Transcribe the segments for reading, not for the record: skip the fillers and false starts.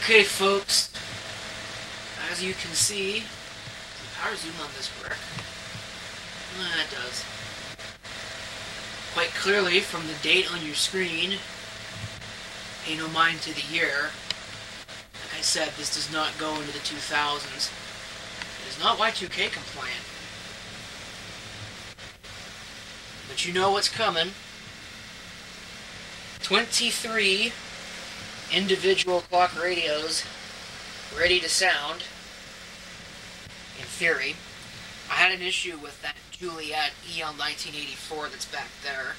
Okay, folks, as you can see, the power zoom on this brick. It does. Quite clearly from the date on your screen, pay no mind to the year. Like I said, this does not go into the 2000s. It is not Y2K compliant. But you know what's coming. 23 individual clock radios ready to sound, in theory. I had an issue with that Juliet EL 1984 that's back there.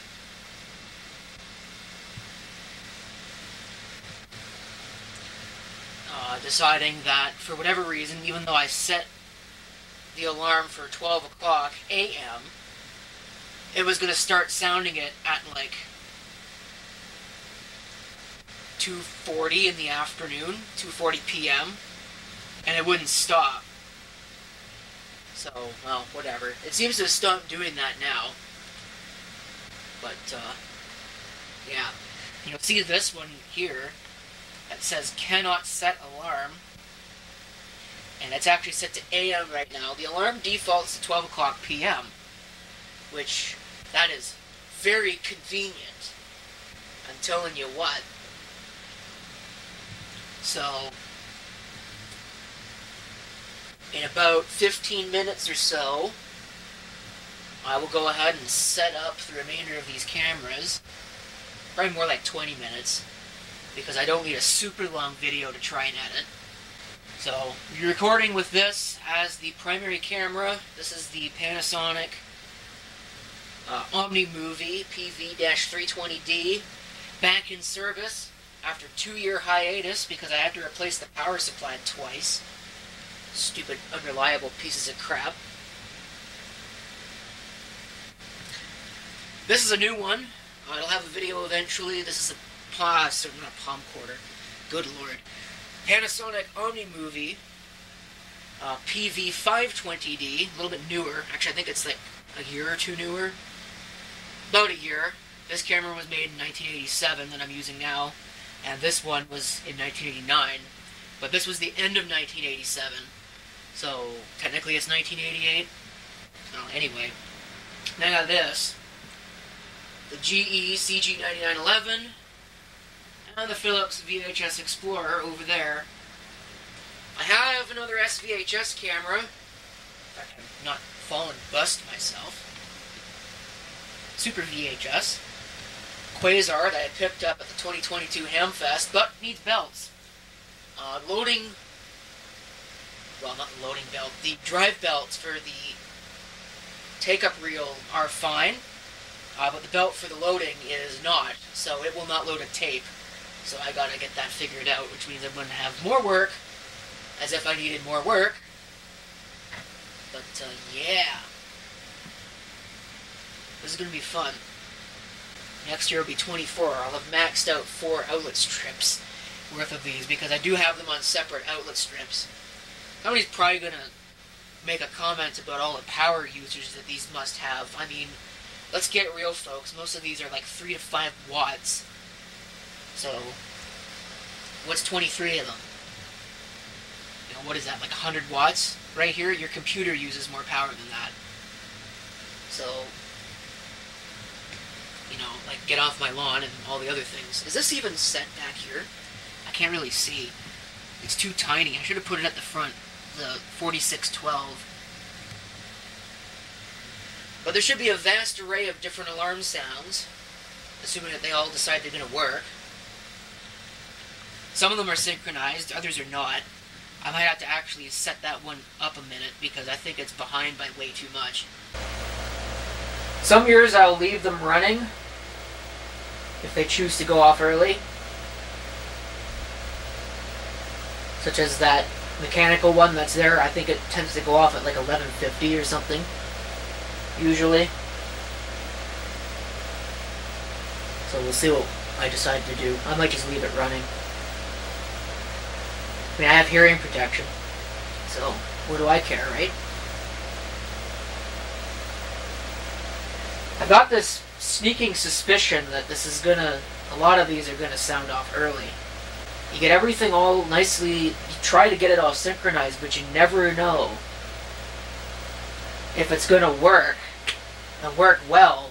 Deciding that, for whatever reason, even though I set the alarm for 12 o'clock a.m., it was going to start sounding it at like 2:40 in the afternoon, 2:40 p.m., and it wouldn't stop. So, well, whatever. It seems to have stopped doing that now. But, yeah. You'll see this one here that says cannot set alarm. And it's actually set to AM right now. The alarm defaults to 12 o'clock p.m., which, that is very convenient. I'm telling you what. So, in about 15 minutes or so, I will go ahead and set up the remainder of these cameras. Probably more like 20 minutes, because I don't need a super long video to try and edit. So, you're recording with this as the primary camera. This is the Panasonic OmniMovie PV-320D, back in service after 2-year hiatus because I had to replace the power supply twice. Stupid, unreliable pieces of crap. This is a new one. I'll have a video eventually. This is a not a palm quarter. Good lord. Panasonic OmniMovie PV-520D. A little bit newer. Actually, I think it's like a year or two newer. About a year. This camera was made in 1987 that I'm using now. And this one was in 1989. But this was the end of 1987. So, technically it's 1988. Oh, anyway. Then I got this. The GE CG9911. And the Philips VHS Explorer over there. I have another SVHS camera. In fact, I've not fallen bust myself. Super VHS. Quasar that I picked up at the 2022 Hamfest, but needs belts. Loading... Well, not the loading belt. The drive belts for the take-up reel are fine, but the belt for the loading is not, so it will not load a tape. So I gotta get that figured out, which means I'm going to have more work, as if I needed more work. But, yeah. This is going to be fun. Next year will be 24. I'll have maxed out 4 outlet strips worth of these, because I do have them on separate outlet strips. Somebody's probably going to make a comment about all the power users that these must have. I mean, let's get real, folks. Most of these are like 3 to 5 watts. So, what's 23 of them? You know, what is that, like 100 watts? Right here, your computer uses more power than that. So, you know, like get off my lawn and all the other things. Is this even set back here? I can't really see. It's too tiny. I should have put it at the front, the 4612. But there should be a vast array of different alarm sounds, assuming that they all decide they're going to work. Some of them are synchronized, others are not. I might have to actually set that one up a minute, because I think it's behind by way too much. Some years I'll leave them running, if they choose to go off early. Such as that mechanical one that's there, I think it tends to go off at like 11:50 or something, usually. So we'll see what I decide to do. I might just leave it running. I mean, I have hearing protection, so what do I care, right? I got this sneaking suspicion that this is gonna, a lot of these are gonna sound off early. You get everything all nicely, you try to get it all synchronized, but you never know if it's going to work and work well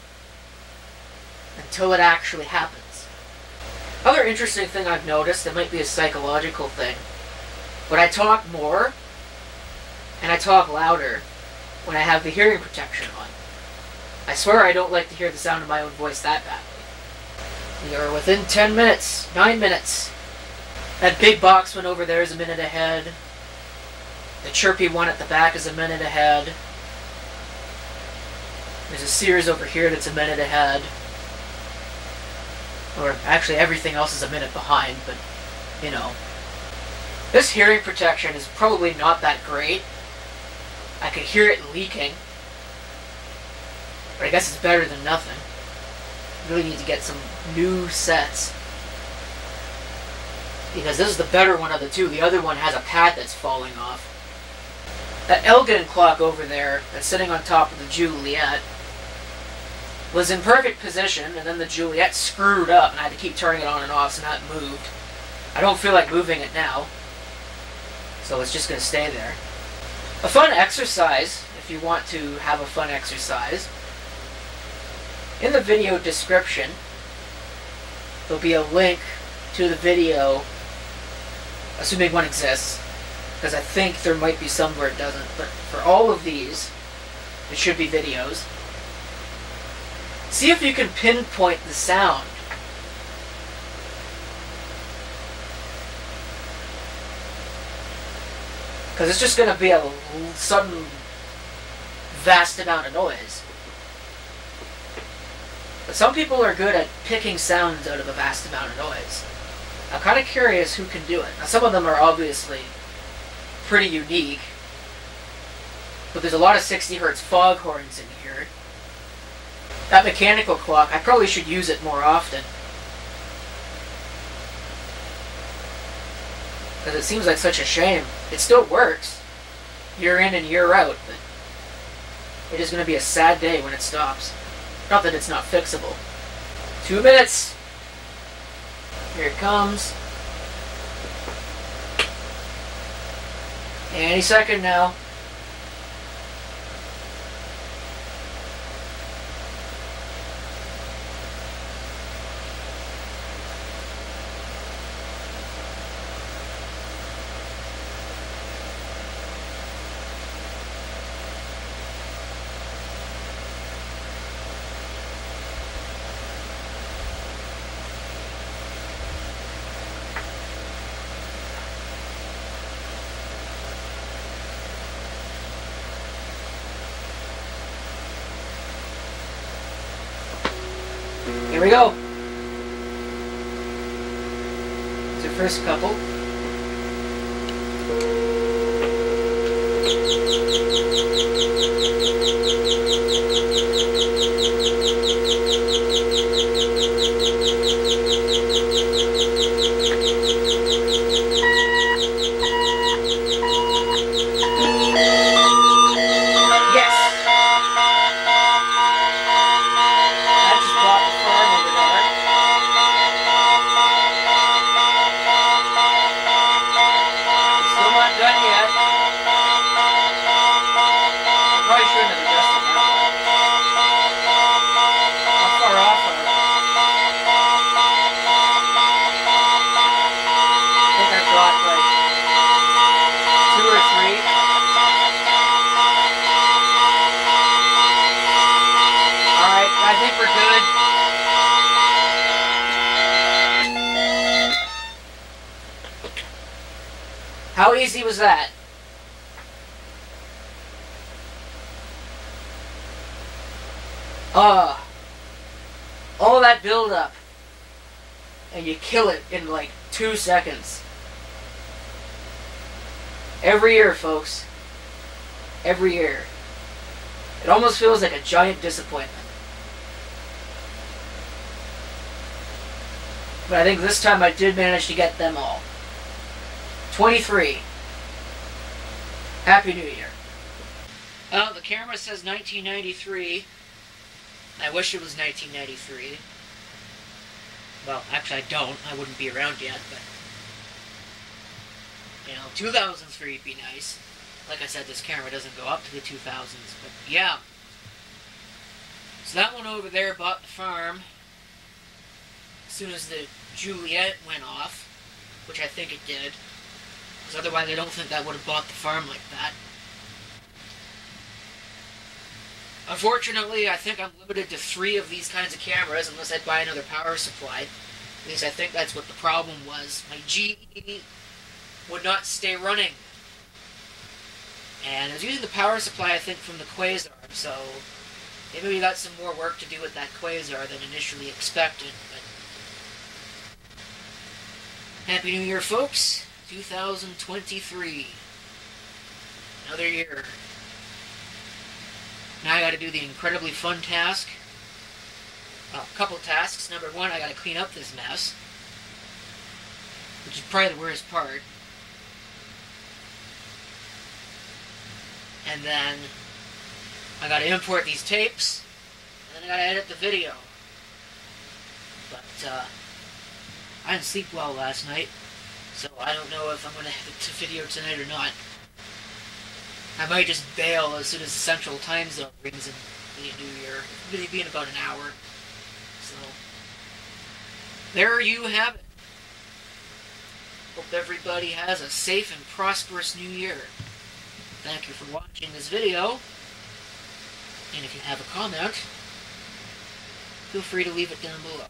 until it actually happens. Other interesting thing I've noticed, it might be a psychological thing, but I talk more and I talk louder when I have the hearing protection on. I swear I don't like to hear the sound of my own voice that badly. We are within 10 minutes, 9 minutes. That big box one over there is a minute ahead. The chirpy one at the back is a minute ahead. There's a Sears over here that's a minute ahead. Or actually everything else is a minute behind, but you know. This hearing protection is probably not that great. I could hear it leaking. But I guess it's better than nothing. Really need to get some new sets. Because this is the better one of the two. The other one has a pad that's falling off. That Elgin clock over there that's sitting on top of the Juliet was in perfect position, and then the Juliet screwed up and I had to keep turning it on and off, so now it moved. I don't feel like moving it now, so it's just going to stay there. A fun exercise, if you want to have a fun exercise, in the video description there'll be a link to the video, assuming one exists, because I think there might be some where it doesn't, but for all of these it should be videos. See if you can pinpoint the sound. Because it's just going to be a sudden vast amount of noise. But some people are good at picking sounds out of a vast amount of noise. I'm kind of curious who can do it. Now some of them are obviously pretty unique, but there's a lot of 60 Hz foghorns in here. That mechanical clock, I probably should use it more often. Because it seems like such a shame. It still works, year in and year out, but it is going to be a sad day when it stops. Not that it's not fixable. 2 minutes. Here it comes. Any second now. Here we go. It's the first couple. How easy was that? All that build up and you kill it in like 2 seconds. Every year, folks. Every year. It almost feels like a giant disappointment. But I think this time I did manage to get them all. 23. Happy New Year. Oh, the camera says 1993. I wish it was 1993. Well, actually I don't. I wouldn't be around yet, but You know, 2000s for you would be nice. Like I said, this camera doesn't go up to the 2000s, but yeah. So that one over there bought the farm as soon as the Juliet went off, which I think it did. Because otherwise I don't think that would have bought the farm like that. Unfortunately, I think I'm limited to 3 of these kinds of cameras unless I buy another power supply. At least I think that's what the problem was. My GE would not stay running. And I was using the power supply, I think, from the Quasar, so maybe we got some more work to do with that Quasar than initially expected. But Happy New Year, folks. 2023. Another year. Now I gotta do the incredibly fun task. Well, a couple tasks. Number 1, I gotta clean up this mess, which is probably the worst part. And then I gotta import these tapes, and then I gotta edit the video. But I didn't sleep well last night, so I don't know if I'm gonna edit the video tonight or not. I might just bail as soon as the Central Time Zone rings in the New Year. It'll be in about an hour. So there you have it. Hope everybody has a safe and prosperous New Year. Thank you for watching this video. And if you have a comment, feel free to leave it down below.